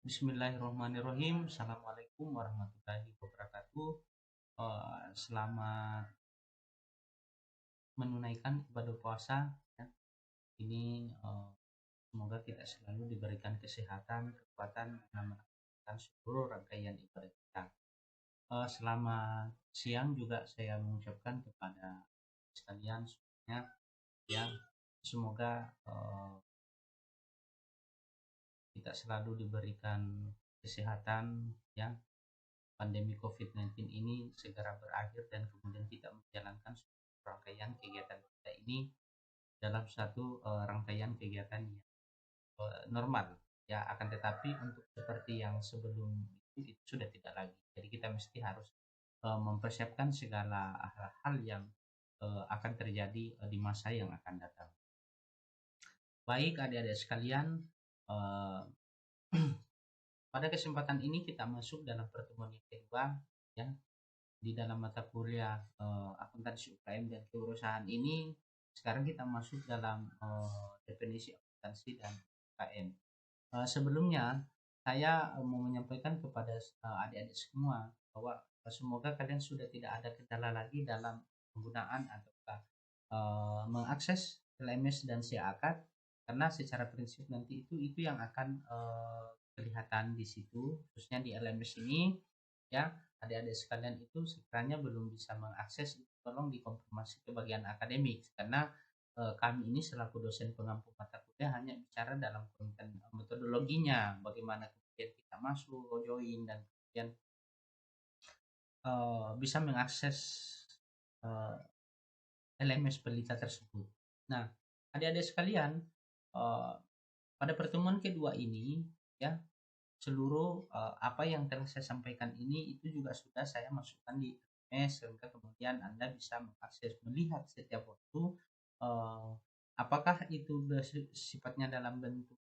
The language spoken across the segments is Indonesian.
Bismillahirrahmanirrahim. Assalamualaikum warahmatullahi wabarakatuh. Selamat menunaikan ibadah puasa. Ya. Ini semoga kita selalu diberikan kesehatan, kekuatan dalam melaksanakan seluruh rangkaian ibadah kita. Selamat siang juga saya mengucapkan kepada sekalian semuanya. Ya, semoga kita selalu diberikan kesehatan, ya. Pandemi COVID-19 ini segera berakhir dan kemudian kita menjalankan rangkaian kegiatan kita ini dalam satu rangkaian kegiatan yang normal, ya. Akan tetapi untuk seperti yang sebelum itu sudah tidak lagi, jadi kita mesti harus mempersiapkan segala hal-hal yang akan terjadi di masa yang akan datang. Baik adik-adik sekalian, pada kesempatan ini kita masuk dalam pertemuan yang kedua, ya. Di dalam mata kuliah akuntansi UKM dan kewirausahaan ini, sekarang kita masuk dalam definisi akuntansi dan UKM. Sebelumnya saya mau menyampaikan kepada adik-adik semua bahwa semoga kalian sudah tidak ada kendala lagi dalam penggunaan atau mengakses LMS dan SIAKAD, karena secara prinsip nanti itu yang akan kelihatan di situ, khususnya di LMS ini, ya. Adik-adik sekalian itu sekiranya belum bisa mengakses, tolong dikonfirmasi ke bagian akademik, karena kami ini selaku dosen pengampu mata kuliah hanya bicara dalam konten metodologinya, bagaimana kemudian kita masuk, join, dan kemudian bisa mengakses LMS Pelita tersebut. Nah, adik-adik sekalian, pada pertemuan kedua ini, ya, seluruh apa yang telah saya sampaikan ini itu juga sudah saya masukkan di LMS, sehingga kemudian Anda bisa mengakses, melihat setiap waktu apakah itu sifatnya dalam bentuk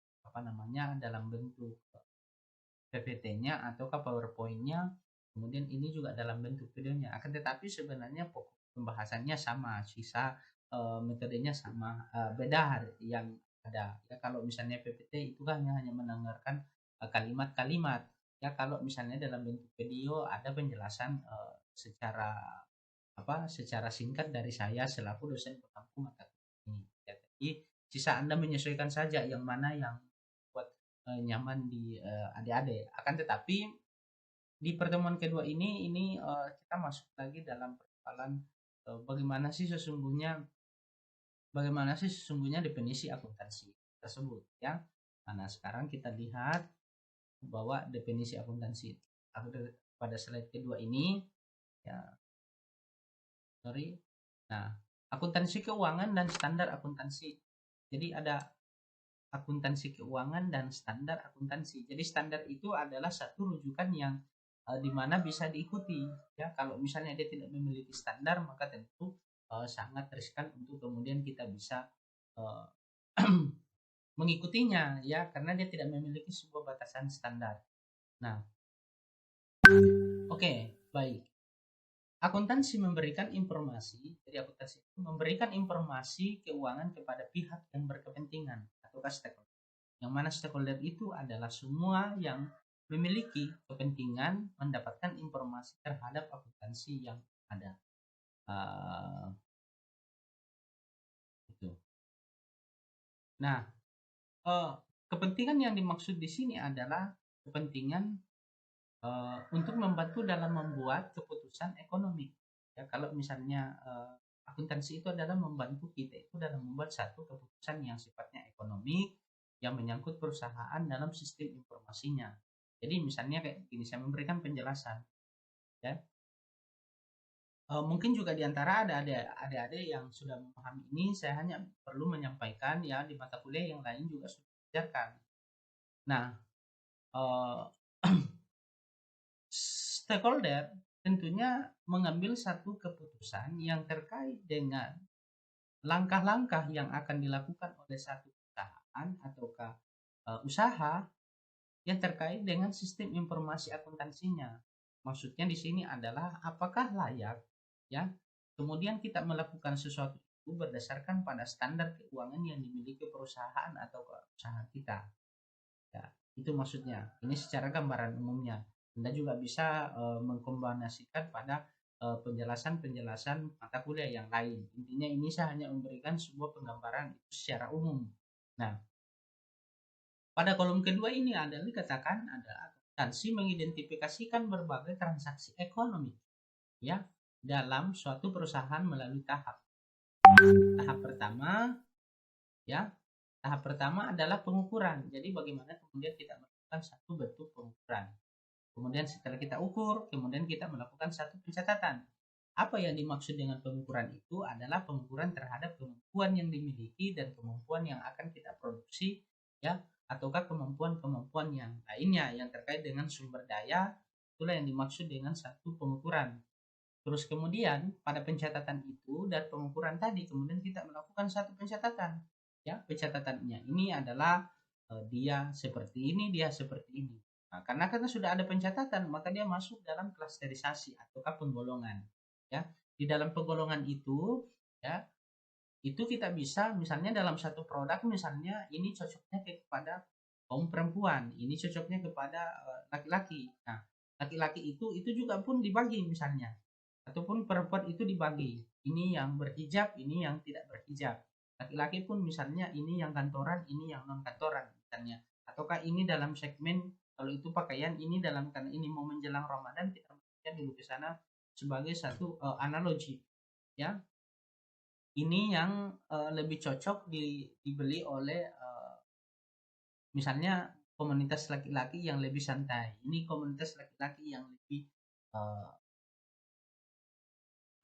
dalam bentuk PPT-nya ataukah PowerPoint-nya, kemudian ini juga dalam bentuk videonya. Akan tetapi sebenarnya pokok pembahasannya sama, sisa metodenya sama, beda yang ada. Ya, kalau misalnya PPT itu kan hanya mendengarkan kalimat-kalimat. Ya, kalau misalnya dalam bentuk video ada penjelasan secara singkat dari saya selaku dosen pengampu mata kuliah ini. Ya, jadi sisa Anda menyesuaikan saja yang mana yang buat nyaman di adik-adik. Akan tetapi di pertemuan kedua ini kita masuk lagi dalam persoalan bagaimana sih sesungguhnya definisi akuntansi tersebut, ya. Nah, sekarang kita lihat bahwa definisi akuntansi pada slide kedua ini, ya. Nah, akuntansi keuangan dan standar akuntansi. Jadi ada akuntansi keuangan dan standar akuntansi. Jadi standar itu adalah satu rujukan yang di mana bisa diikuti, ya. Kalau misalnya dia tidak memiliki standar, maka tentu sangat riskan untuk kemudian kita bisa mengikutinya, ya, karena dia tidak memiliki sebuah batasan standar. Nah, oke, baik. Akuntansi memberikan informasi, jadi akuntansi itu memberikan informasi keuangan kepada pihak yang berkepentingan atau stakeholder. Yang mana stakeholder itu adalah semua yang memiliki kepentingan mendapatkan informasi terhadap akuntansi yang ada. Itu. Nah, kepentingan yang dimaksud di sini adalah kepentingan untuk membantu dalam membuat keputusan ekonomi. Ya, kalau misalnya akuntansi itu adalah membantu kita itu dalam membuat satu keputusan yang sifatnya ekonomi yang menyangkut perusahaan dalam sistem informasinya. Jadi misalnya kayak gini, saya memberikan penjelasan, ya. Mungkin juga diantara ada adik-adik yang sudah memahami ini, saya hanya perlu menyampaikan, ya, di mata kuliah yang lain juga sudah diajarkan. Nah, stakeholder tentunya mengambil satu keputusan yang terkait dengan langkah-langkah yang akan dilakukan oleh satu perusahaan ataukah usaha yang terkait dengan sistem informasi akuntansinya. Maksudnya di sini adalah apakah layak, ya, kemudian kita melakukan sesuatu itu berdasarkan pada standar keuangan yang dimiliki perusahaan atau usaha kita. Ya. Itu maksudnya. Ini secara gambaran umumnya. Anda juga bisa mengkombinasikan pada penjelasan-penjelasan mata kuliah yang lain. Intinya ini saya hanya memberikan sebuah penggambaran itu secara umum. Nah, pada kolom kedua ini ada dikatakan ada akuntansi mengidentifikasikan berbagai transaksi ekonomi ya dalam suatu perusahaan melalui tahap. Tahap pertama ya, tahap pertama adalah pengukuran. Jadi bagaimana kemudian kita melakukan satu bentuk pengukuran. Kemudian setelah kita ukur, kemudian kita melakukan satu pencatatan. Apa yang dimaksud dengan pengukuran itu adalah pengukuran terhadap kemampuan yang dimiliki dan kemampuan yang akan kita produksi ya, ataukah kemampuan-kemampuan yang lainnya yang terkait dengan sumber daya. Itulah yang dimaksud dengan satu pengukuran. Terus kemudian pada pencatatan itu dan pengukuran tadi kemudian kita melakukan satu pencatatan. Ya, pencatatannya ini adalah dia seperti ini, dia seperti ini. Nah, karena sudah ada pencatatan, maka dia masuk dalam klasterisasi ataukah penggolongan. Ya, di dalam penggolongan itu, ya, itu kita bisa misalnya dalam satu produk misalnya ini cocoknya kepada kaum perempuan, ini cocoknya kepada laki-laki. Nah, laki-laki itu juga pun dibagi misalnya, ataupun perempuan itu dibagi. Ini yang berhijab, ini yang tidak berhijab. Laki-laki pun misalnya ini yang kantoran, ini yang non kantoran misalnya. Ataukah ini dalam segmen kalau itu pakaian ini dalam karena ini mau menjelang Ramadan kita dulu ke sana sebagai satu analogi ya. Ini yang lebih cocok dibeli oleh misalnya komunitas laki-laki yang lebih santai. Ini komunitas laki-laki yang lebih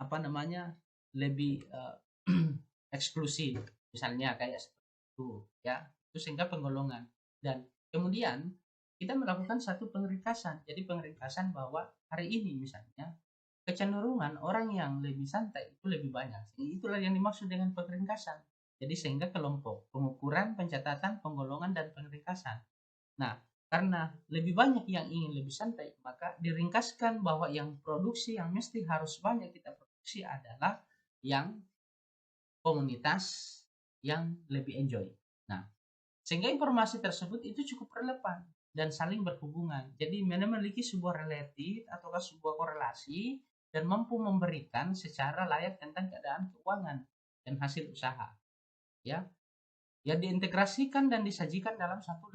apa namanya lebih eksklusif misalnya kayak seperti itu ya. Itu sehingga penggolongan dan kemudian kita melakukan satu pengringkasan. Jadi pengringkasan bahwa hari ini misalnya kecenderungan orang yang lebih santai itu lebih banyak. Itulah yang dimaksud dengan pengringkasan. Jadi sehingga kelompok pengukuran, pencatatan, penggolongan dan pengringkasan. Nah, karena lebih banyak yang ingin lebih santai, maka diringkaskan bahwa yang produksi yang mesti harus banyak kita produksi adalah yang komunitas yang lebih enjoy. Nah, sehingga informasi tersebut itu cukup relevan dan saling berhubungan. Jadi memiliki sebuah relatif atau sebuah korelasi dan mampu memberikan secara layak tentang keadaan keuangan dan hasil usaha. Ya, ya diintegrasikan dan disajikan dalam satu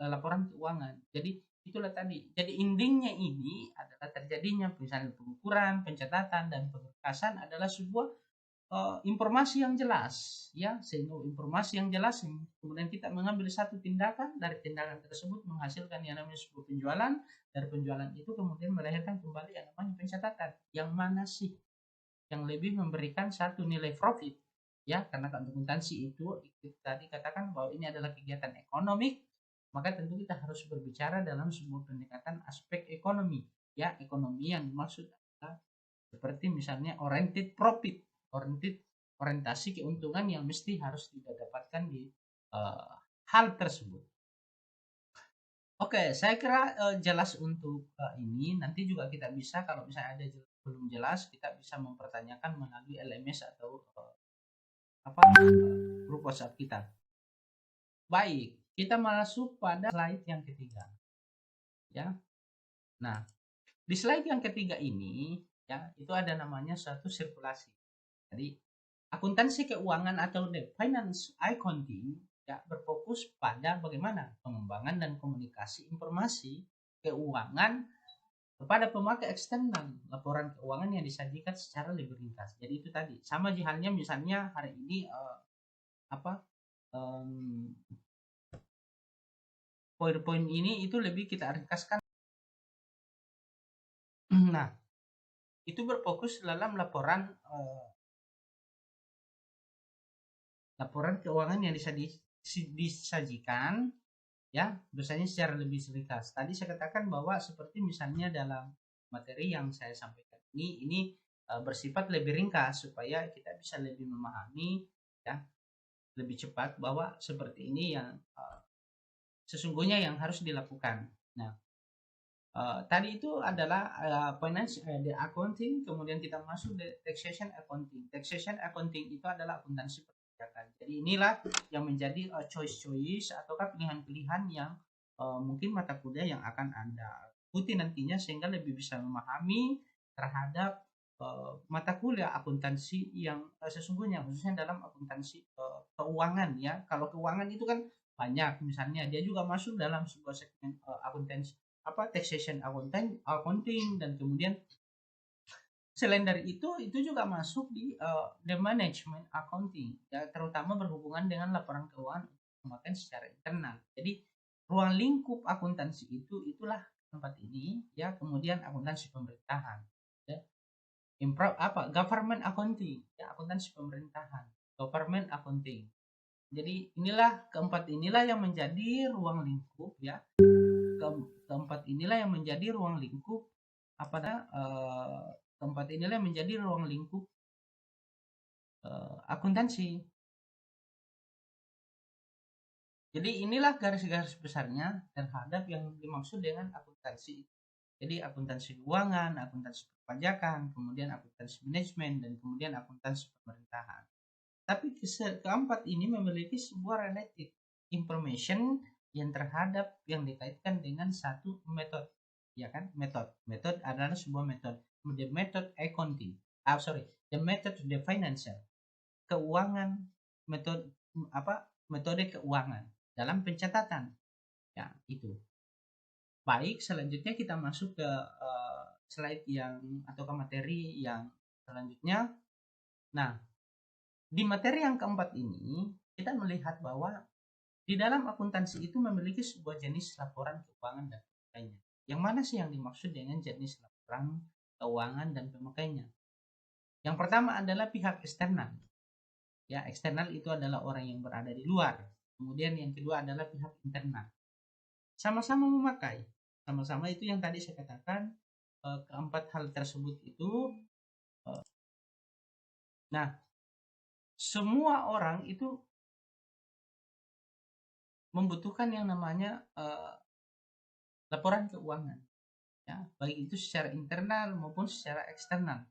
laporan keuangan. Jadi itulah tadi. Jadi endingnya ini adalah terjadinya misalnya pengukuran, pencatatan dan pengringkasan adalah sebuah informasi yang jelas ya, sehingga informasi yang jelas kemudian kita mengambil satu tindakan, dari tindakan tersebut menghasilkan yang namanya sebuah penjualan, dari penjualan itu kemudian melahirkan kembali yang namanya pencatatan. Yang mana sih yang lebih memberikan satu nilai profit ya, karena akuntansi itu tadi katakan bahwa ini adalah kegiatan ekonomi, maka tentu kita harus berbicara dalam sebuah pendekatan aspek ekonomi ya. Ekonomi yang dimaksud adalah seperti misalnya oriented profit, orientasi keuntungan yang mesti harus didapatkan di hal tersebut. Oke, saya kira jelas untuk ini. Nanti juga kita bisa kalau misalnya ada belum jelas kita bisa mempertanyakan melalui LMS atau grup WhatsApp kita. Baik, kita masuk pada slide yang ketiga. Ya. Nah, di slide yang ketiga ini ya, itu ada namanya suatu sirkulasi. Jadi akuntansi keuangan atau the finance accounting ya berfokus pada bagaimana pengembangan dan komunikasi informasi keuangan kepada pemakai eksternal. Laporan keuangan yang disajikan secara lebih ringkas. Jadi itu tadi sama halnya misalnya hari ini PowerPoint ini itu lebih kita ringkaskan. Nah, itu berfokus dalam laporan keuangan yang disajikan ya, biasanya secara lebih ringkas. Tadi saya katakan bahwa seperti misalnya dalam materi yang saya sampaikan ini bersifat lebih ringkas supaya kita bisa lebih memahami ya, lebih cepat bahwa seperti ini yang sesungguhnya yang harus dilakukan. Nah, tadi itu adalah finance the accounting, kemudian kita masuk the taxation accounting. Taxation accounting itu adalah akuntansi perpajakan. Jadi inilah yang menjadi choice ataukah pilihan-pilihan yang mungkin mata kuliah yang akan Anda ikuti nantinya, sehingga lebih bisa memahami terhadap mata kuliah akuntansi yang sesungguhnya, khususnya dalam akuntansi keuangan ya. Kalau keuangan itu kan banyak, misalnya dia juga masuk dalam sebuah segmen akuntansi taxation accounting, dan kemudian selain dari itu juga masuk di the management accounting ya, terutama berhubungan dengan laporan keuangan pemakaian secara internal. Jadi ruang lingkup akuntansi itulah tempat ini ya. Kemudian akuntansi pemerintahan ya, government accounting ya, akuntansi pemerintahan, government accounting. Jadi keempat inilah yang menjadi ruang lingkup ya. Keempat inilah yang menjadi ruang lingkup keempat inilah yang menjadi ruang lingkup akuntansi. Jadi inilah garis-garis besarnya terhadap yang dimaksud dengan akuntansi. Jadi akuntansi keuangan, akuntansi perpajakan, kemudian akuntansi manajemen, dan kemudian akuntansi pemerintahan. Tapi keempat ini memiliki sebuah related information yang dikaitkan dengan satu metode, ya kan? Metode adalah sebuah metode. The method accounting. The method of the financial. Keuangan, metode keuangan dalam pencatatan. Ya, itu. Baik, selanjutnya kita masuk ke slide atau ke materi yang selanjutnya. Nah, di materi yang keempat ini, kita melihat bahwa di dalam akuntansi itu memiliki sebuah jenis laporan keuangan dan pemakaiannya. Yang mana sih yang dimaksud dengan jenis laporan keuangan dan pemakaiannya? Yang pertama adalah pihak eksternal. Ya, eksternal itu adalah orang yang berada di luar. Kemudian yang kedua adalah pihak internal. Sama-sama memakai. Sama-sama itu yang tadi saya katakan, keempat hal tersebut itu. Nah, semua orang itu membutuhkan yang namanya laporan keuangan, ya, baik itu secara internal maupun secara eksternal.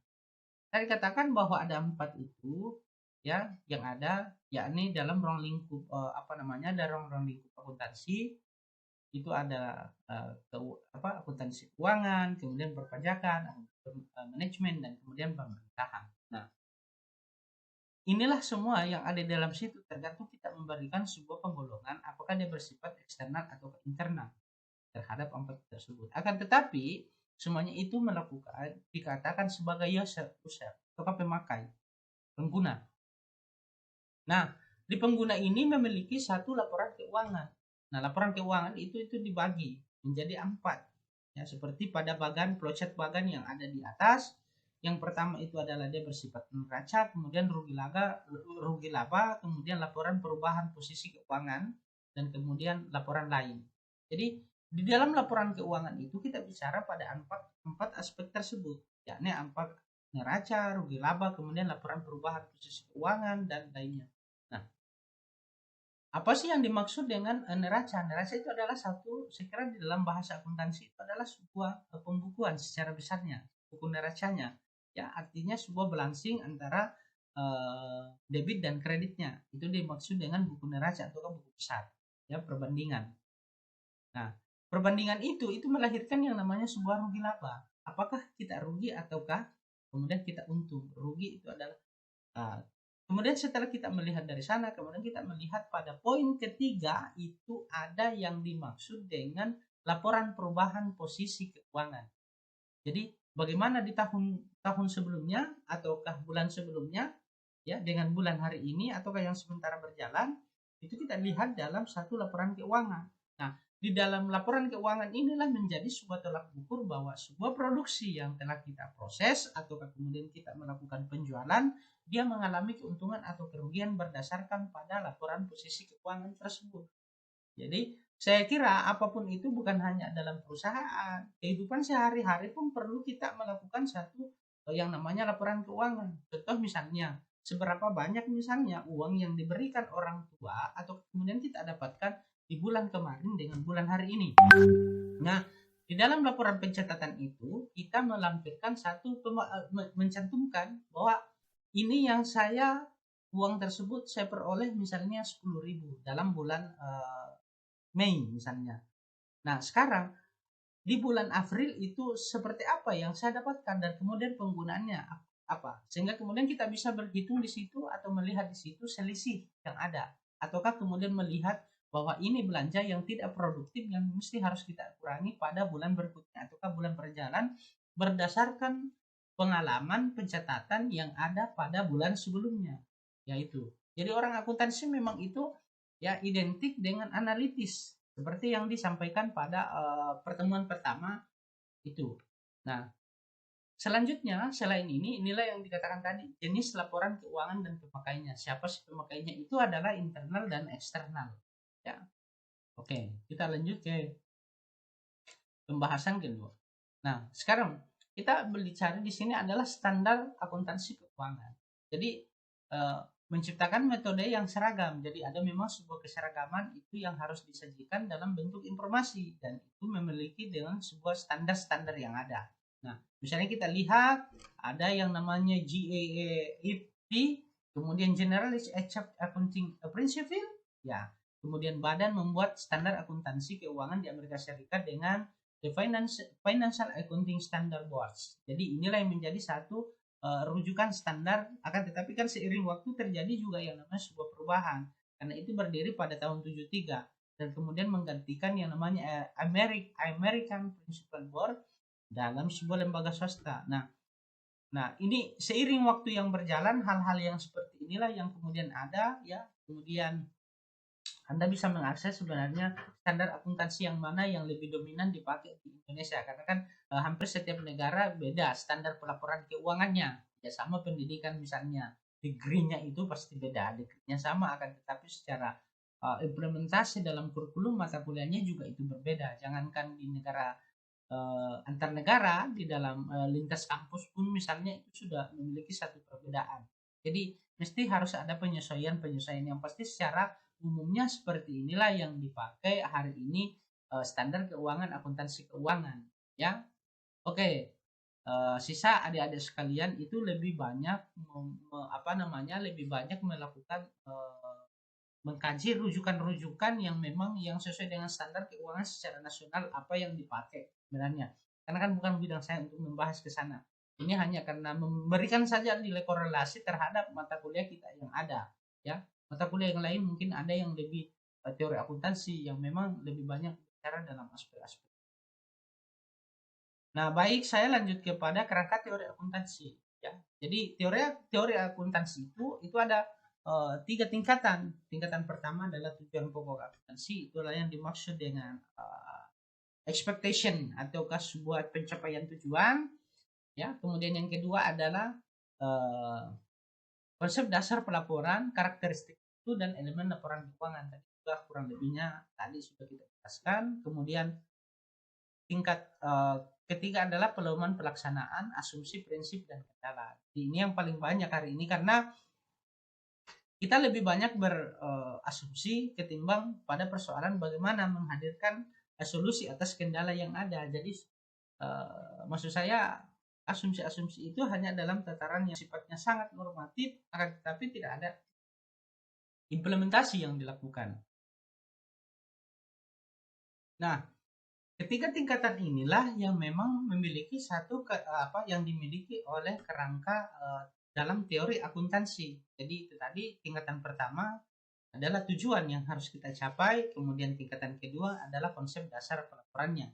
Saya katakan bahwa ada 4 itu, ya, yang ada, yakni dalam ruang lingkup dalam ruang lingkup akuntansi itu ada akuntansi keuangan, kemudian perpajakan, manajemen, dan kemudian pemerintahan. Nah, inilah semua yang ada dalam situ, tergantung kita memberikan sebuah penggolongan apakah dia bersifat eksternal atau internal terhadap 4 tersebut. Akan tetapi semuanya itu dikatakan sebagai user atau pemakai, pengguna. Nah, di pengguna ini memiliki satu laporan keuangan. Nah, laporan keuangan itu dibagi menjadi 4 ya, seperti pada flowchart bagan yang ada di atas. Yang pertama itu adalah dia bersifat neraca, kemudian rugi laba, kemudian laporan perubahan posisi keuangan, dan kemudian laporan lain. Jadi di dalam laporan keuangan itu kita bicara pada 4 aspek tersebut, yakni 4 neraca, rugi laba, kemudian laporan perubahan posisi keuangan, dan lainnya. Nah, apa sih yang dimaksud dengan neraca? Neraca itu adalah satu, saya kira di dalam bahasa akuntansi itu adalah sebuah pembukuan secara besarnya, buku neracanya. Ya, artinya sebuah balancing antara debit dan kreditnya. Itu dimaksud dengan buku neraca atau buku besar, ya, perbandingan. Nah, perbandingan itu melahirkan yang namanya sebuah rugi laba. Apakah kita rugi ataukah kemudian kita untung? Rugi itu adalah kemudian setelah kita melihat dari sana, kemudian kita melihat pada poin ketiga itu ada yang dimaksud dengan laporan perubahan posisi keuangan. Jadi bagaimana di tahun sebelumnya ataukah bulan sebelumnya, ya, dengan bulan hari ini ataukah yang sementara berjalan, itu kita lihat dalam satu laporan keuangan. Nah, di dalam laporan keuangan inilah menjadi sebuah tolak ukur bahwa sebuah produksi yang telah kita proses ataukah kemudian kita melakukan penjualan, dia mengalami keuntungan atau kerugian berdasarkan pada laporan posisi keuangan tersebut. Jadi saya kira apapun itu bukan hanya dalam perusahaan, kehidupan sehari-hari pun perlu kita melakukan satu yang namanya laporan keuangan. Contoh misalnya, seberapa banyak misalnya uang yang diberikan orang tua atau kemudian kita dapatkan di bulan kemarin dengan bulan hari ini. Nah, di dalam laporan pencatatan itu kita melampirkan mencantumkan bahwa ini yang uang tersebut saya peroleh misalnya 10.000 dalam bulan Mei misalnya. Nah, sekarang di bulan April itu seperti apa yang saya dapatkan dan kemudian penggunaannya apa, sehingga kemudian kita bisa berhitung di situ atau melihat di situ selisih yang ada, ataukah kemudian melihat bahwa ini belanja yang tidak produktif yang mesti harus kita kurangi pada bulan berikutnya ataukah bulan berjalan berdasarkan pengalaman pencatatan yang ada pada bulan sebelumnya. Yaitu, jadi orang akuntansi memang itu ya identik dengan analitis seperti yang disampaikan pada pertemuan pertama itu. Nah, selanjutnya selain ini, inilah yang dikatakan tadi, jenis laporan keuangan dan pemakainya. Siapa sih pemakainya? Itu adalah internal dan eksternal. Ya, oke, kita lanjut ke pembahasan kedua. Nah, sekarang kita berbicara di sini adalah standar akuntansi keuangan. Jadi menciptakan metode yang seragam. Jadi ada memang sebuah keseragaman itu yang harus disajikan dalam bentuk informasi dan itu memiliki dengan sebuah standar-standar yang ada. Nah, misalnya kita lihat ada yang namanya GAAP, kemudian Generalist Accounting Principle, ya. Kemudian badan membuat standar akuntansi keuangan di Amerika Serikat dengan The Financial Accounting Standard Boards. Jadi inilah yang menjadi satu rujukan standar, akan tetapi kan seiring waktu terjadi juga yang namanya sebuah perubahan. Karena itu berdiri pada tahun 73 dan kemudian menggantikan yang namanya American Principal Board dalam sebuah lembaga swasta. Nah, ini seiring waktu yang berjalan hal-hal yang seperti inilah yang kemudian ada ya. Kemudian Anda bisa mengakses sebenarnya standar akuntansi yang mana yang lebih dominan dipakai di Indonesia karena kan hampir setiap negara beda standar pelaporan keuangannya. Ya sama pendidikan misalnya, degree-nya itu pasti beda, degree-nya sama akan tetapi secara implementasi dalam kurikulum mata kuliahnya juga itu berbeda. Jangankan di negara antar negara, di dalam lintas kampus pun misalnya itu sudah memiliki satu perbedaan. Jadi mesti harus ada penyesuaian-penyesuaian yang pasti secara umumnya seperti inilah yang dipakai hari ini standar keuangan akuntansi keuangan ya. Oke, sisa adik-adik sekalian itu lebih banyak lebih banyak melakukan mengkaji rujukan-rujukan yang memang yang sesuai dengan standar keuangan secara nasional apa yang dipakai sebenarnya. Karena kan bukan bidang saya untuk membahas ke sana. Ini hanya karena memberikan saja nilai korelasi terhadap mata kuliah kita yang ada ya. Mata kuliah yang lain mungkin ada yang lebih teori akuntansi yang memang lebih banyak bicara dalam aspek-aspek. Nah, baik saya lanjut kepada kerangka teori akuntansi ya. Jadi teori akuntansi itu ada 3 tingkatan. Tingkatan pertama adalah tujuan pokok akuntansi, itulah yang dimaksud dengan expectation ataukah sebuah pencapaian tujuan ya. Kemudian yang kedua adalah konsep dasar pelaporan, karakteristik itu dan elemen laporan keuangan. Tadi juga kurang lebihnya tadi sudah kita jelaskan. Kemudian tingkat ketiga adalah pedoman pelaksanaan, asumsi, prinsip dan kendala. Ini yang paling banyak hari ini karena kita lebih banyak berasumsi ketimbang pada persoalan bagaimana menghadirkan solusi atas kendala yang ada. Jadi maksud saya asumsi-asumsi itu hanya dalam tataran yang sifatnya sangat normatif, akan tetapi tidak ada implementasi yang dilakukan. Nah, ketiga tingkatan inilah yang memang memiliki satu yang dimiliki oleh kerangka dalam teori akuntansi. Jadi itu tadi tingkatan pertama adalah tujuan yang harus kita capai, kemudian tingkatan kedua adalah konsep dasar pelaporannya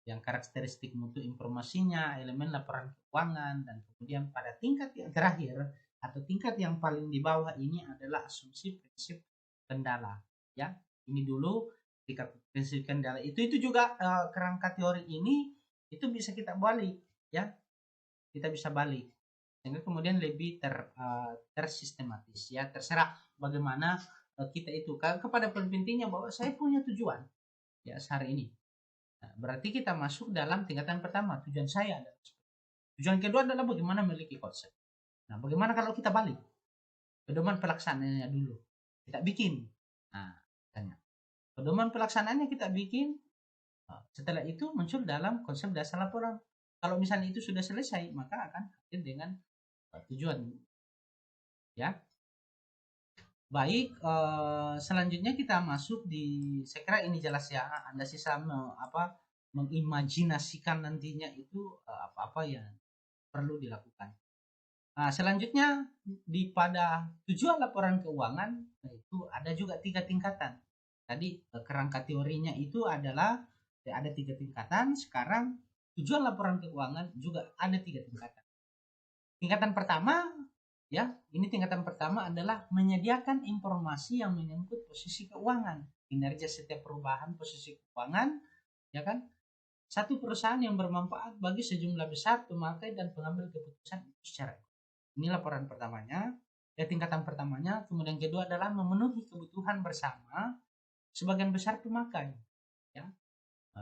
yang karakteristik mutu informasinya, elemen laporan keuangan, dan kemudian pada tingkat yang terakhir atau tingkat yang paling di bawah ini adalah asumsi prinsip kendala. Ya, ini dulu tingkat prinsip kendala. Itu juga kerangka teori ini itu bisa kita balik, ya, kita bisa balik sehingga kemudian lebih tersistematis. Ya, terserah bagaimana kita itu kepada pentingnya bahwa saya punya tujuan ya hari ini. Nah, berarti kita masuk dalam tingkatan pertama, tujuan saya adalah. Tujuan kedua adalah bagaimana memiliki konsep. Nah, bagaimana kalau kita balik? Pedoman pelaksanaannya dulu. Kita bikin. Nah, tanya. Pedoman pelaksanaannya kita bikin. Setelah itu muncul dalam konsep dasar laporan. Kalau misalnya itu sudah selesai, maka akan hadir dengan tujuan. Ya. Baik, selanjutnya kita masuk di, saya kira ini jelas ya, Anda sisa mengimajinasikan nantinya itu apa-apa yang perlu dilakukan. Nah, selanjutnya pada tujuan laporan keuangan, itu ada juga 3 tingkatan. Tadi kerangka teorinya itu adalah ada 3 tingkatan. Sekarang tujuan laporan keuangan juga ada 3 tingkatan. Tingkatan pertama, ya, ini tingkatan pertama adalah menyediakan informasi yang menyangkut posisi keuangan, kinerja setiap perubahan posisi keuangan, ya kan? Satu perusahaan yang bermanfaat bagi sejumlah besar pemakai dan pengambil keputusan itu secara ini laporan pertamanya, ya tingkatan pertamanya. Kemudian kedua adalah memenuhi kebutuhan bersama sebagian besar pemakai, ya,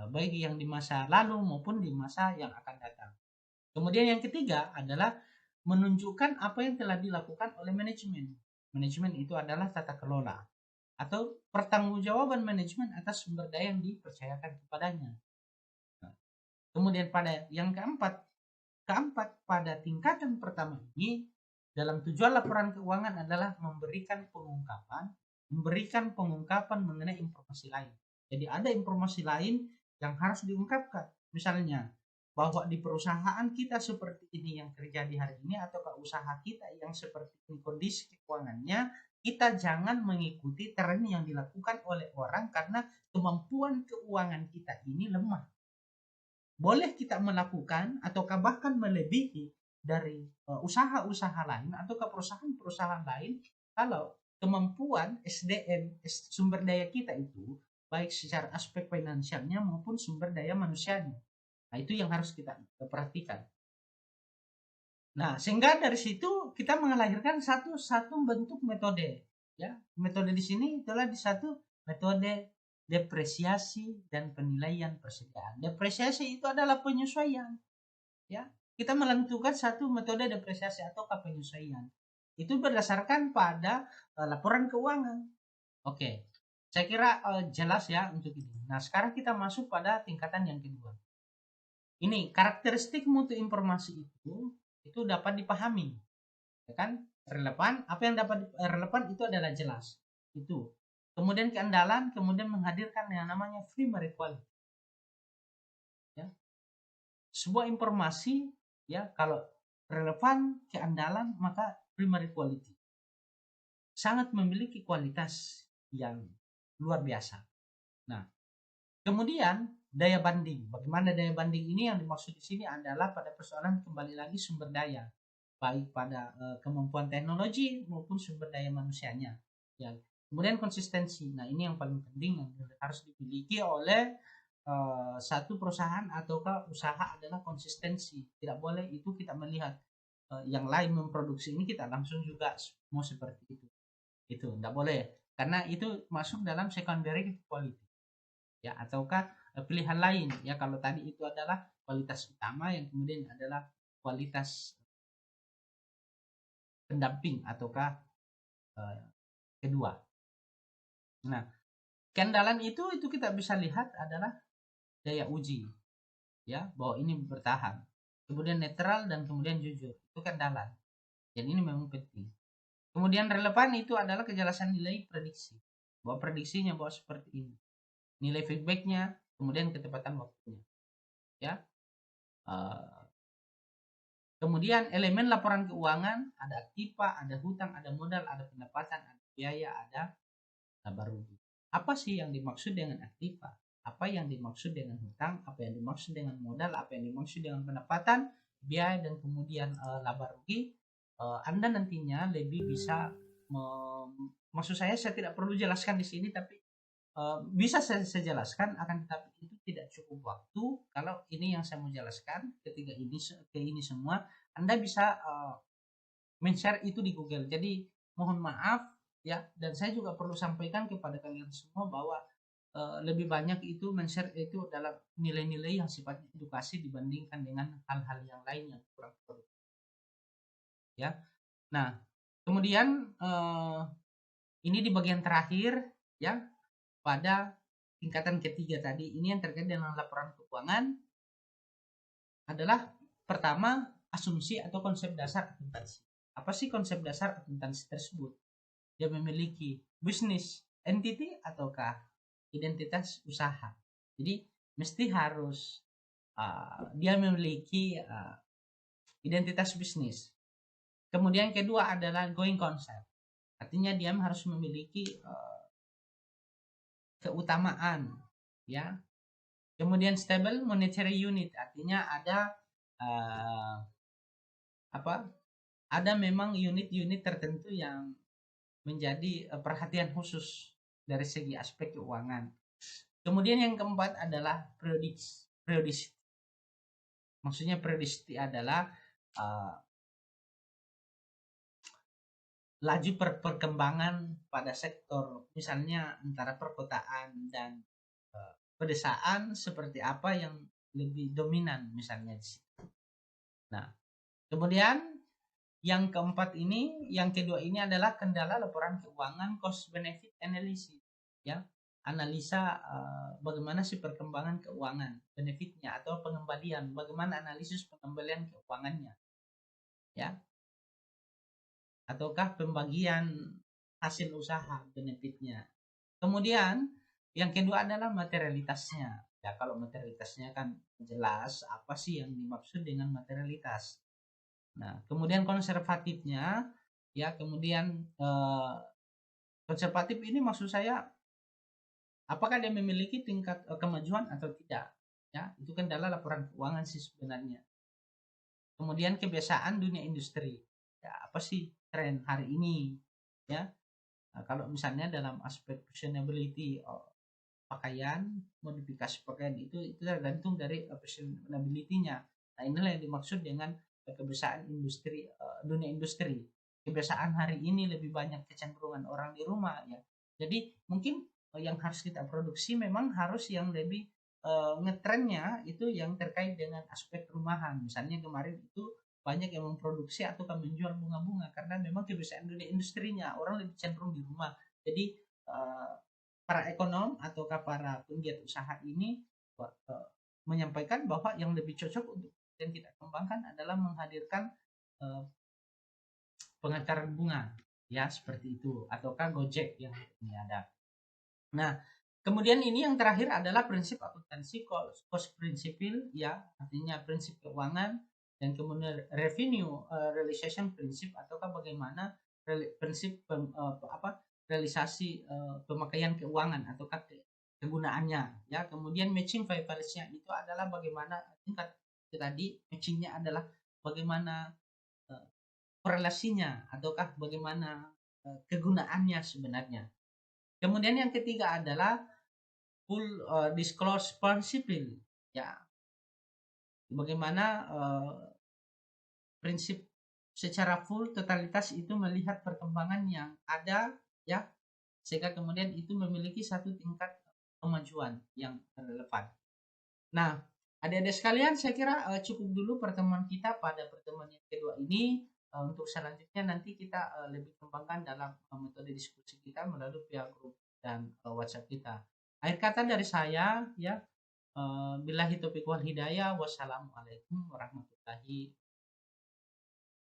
baik yang di masa lalu maupun di masa yang akan datang. Kemudian yang ketiga adalah menunjukkan apa yang telah dilakukan oleh manajemen. Manajemen itu adalah tata kelola atau pertanggungjawaban manajemen atas sumber daya yang dipercayakan kepadanya. Nah, kemudian pada yang keempat pada tingkatan pertama ini, dalam tujuan laporan keuangan adalah memberikan pengungkapan mengenai informasi lain. Jadi ada informasi lain yang harus diungkapkan. Misalnya bahwa di perusahaan kita seperti ini yang terjadi hari ini, atau ke usaha kita yang seperti ini kondisi keuangannya, kita jangan mengikuti tren yang dilakukan oleh orang karena kemampuan keuangan kita ini lemah. Boleh kita melakukan ataukah bahkan melebihi dari usaha-usaha lain atau ke perusahaan-perusahaan lain kalau kemampuan SDM sumber daya kita itu baik secara aspek finansialnya maupun sumber daya manusianya. Nah, itu yang harus kita perhatikan. Nah, sehingga dari situ kita melahirkan satu bentuk metode, ya. Metode di sini itulah di satu metode depresiasi dan penilaian persediaan. Depresiasi itu adalah penyesuaian, ya. Kita menentukan satu metode depresiasi atau penyesuaian. Itu berdasarkan pada laporan keuangan. Oke. Saya kira jelas ya untuk ini. Nah, sekarang kita masuk pada tingkatan yang kedua. Ini karakteristik mutu informasi itu dapat dipahami, ya kan? Relevan, apa yang dapat relevan itu adalah jelas. Itu. Kemudian keandalan, kemudian menghadirkan yang namanya primary quality. Ya. Sebuah informasi, ya, kalau relevan, keandalan, maka primary quality. Sangat memiliki kualitas yang luar biasa. Nah, kemudian daya banding. Bagaimana daya banding ini? Yang dimaksud di sini adalah pada persoalan kembali lagi sumber daya, baik pada kemampuan teknologi maupun sumber daya manusianya. Ya. Kemudian konsistensi. Nah, ini yang paling penting yang harus dimiliki oleh satu perusahaan ataukah usaha adalah konsistensi. Tidak boleh itu kita melihat yang lain memproduksi ini kita langsung juga mau seperti itu. Itu tidak boleh karena itu masuk dalam secondary quality, ya, ataukah pilihan lain, ya. Kalau tadi itu adalah kualitas utama, yang kemudian adalah kualitas pendamping ataukah kedua. Nah, keandalan itu kita bisa lihat adalah daya uji, ya, bahwa ini bertahan, kemudian netral dan kemudian jujur, itu keandalan. Dan ini memang penting. Kemudian relevan itu adalah kejelasan nilai prediksi, bahwa prediksinya bahwa seperti ini, nilai feedbacknya, kemudian ketepatan waktunya, ya. Kemudian elemen laporan keuangan ada aktiva, ada hutang, ada modal, ada pendapatan, ada biaya, ada laba rugi. Apa sih yang dimaksud dengan aktiva? Apa yang dimaksud dengan hutang? Apa yang dimaksud dengan modal? Apa yang dimaksud dengan pendapatan, biaya, dan kemudian laba rugi? Anda nantinya lebih bisa, maksud saya tidak perlu jelaskan di sini, tapi bisa saya jelaskan, akan tetapi itu tidak cukup waktu. Kalau ini yang saya mau jelaskan ketika ini semua, Anda bisa men-share itu di Google. Jadi mohon maaf, ya, dan saya juga perlu sampaikan kepada kalian semua bahwa lebih banyak itu men-share itu dalam nilai-nilai yang sifatnya edukasi dibandingkan dengan hal-hal yang lain yang kurang produktif, ya. Nah, kemudian ini di bagian terakhir, ya, pada tingkatan ketiga tadi, ini yang terkait dengan laporan keuangan adalah pertama asumsi atau konsep dasar akuntansi. Apa sih konsep dasar akuntansi tersebut? dia memiliki bisnis entity ataukah identitas usaha. Jadi mesti harus dia memiliki identitas bisnis. Kemudian kedua adalah going concern. Artinya dia harus memiliki keutamaan, ya. Kemudian stable monetary unit, artinya ada ada memang unit-unit tertentu yang menjadi perhatian khusus dari segi aspek keuangan. Kemudian yang keempat adalah periodicity. Maksudnya periodicity adalah laju perkembangan pada sektor, misalnya antara perkotaan dan pedesaan seperti apa yang lebih dominan misalnya di situ. Nah, kemudian yang keempat ini, yang kedua ini adalah kendala laporan keuangan cost benefit analysis, ya. Analisa bagaimana sih perkembangan keuangan, benefitnya atau pengembalian, bagaimana analisis pengembalian keuangannya, ya. Ataukah pembagian hasil usaha benefitnya. Kemudian yang kedua adalah materialitasnya. Ya, kalau materialitasnya kan jelas apa sih yang dimaksud dengan materialitas. Nah, kemudian konservatifnya, ya, kemudian konservatif ini maksud saya apakah dia memiliki tingkat kemajuan atau tidak. Ya, itu kendala laporan keuangan sih sebenarnya. Kemudian kebiasaan dunia industri. Ya, apa sih tren hari ini, ya. Nah, kalau misalnya dalam aspek fashionability pakaian, modifikasi pakaian itu tergantung dari fashionability-nya. Nah, inilah yang dimaksud dengan kebiasaan industri, dunia industri. Kebiasaan hari ini lebih banyak kecenderungan orang di rumah, ya. Jadi mungkin yang harus kita produksi memang harus yang lebih ngetrennya itu yang terkait dengan aspek rumahan. Misalnya kemarin itu banyak yang memproduksi atau menjual bunga-bunga karena memang kebiasaan dunia industrinya orang lebih cenderung di rumah. Jadi para ekonom ataukah para penggiat usaha ini menyampaikan bahwa yang lebih cocok untuk yang kita kembangkan adalah menghadirkan pengakaran bunga, ya, seperti itu, ataukah Gojek yang ini ada. Nah, kemudian ini yang terakhir adalah prinsip akuntansi cost principle, ya, artinya prinsip keuangan, dan kemudian revenue realization prinsip ataukah bagaimana prinsip realisasi pemakaian keuangan ataukah kegunaannya, ya. Kemudian matching variables-nya itu adalah bagaimana tingkat tadi matchingnya adalah bagaimana korelasinya ataukah bagaimana kegunaannya sebenarnya. Kemudian yang ketiga adalah full disclose principle, ya, bagaimana prinsip secara full totalitas itu melihat perkembangan yang ada, ya, sehingga kemudian itu memiliki satu tingkat kemajuan yang relevan. Nah, adik-adik sekalian, saya kira cukup dulu pertemuan kita pada pertemuan yang kedua ini. Untuk selanjutnya nanti kita lebih kembangkan dalam metode diskusi kita melalui via grup dan WhatsApp kita. Akhir kata dari saya, ya, billahi taufiq wal hidayah. Wassalamualaikum warahmatullahi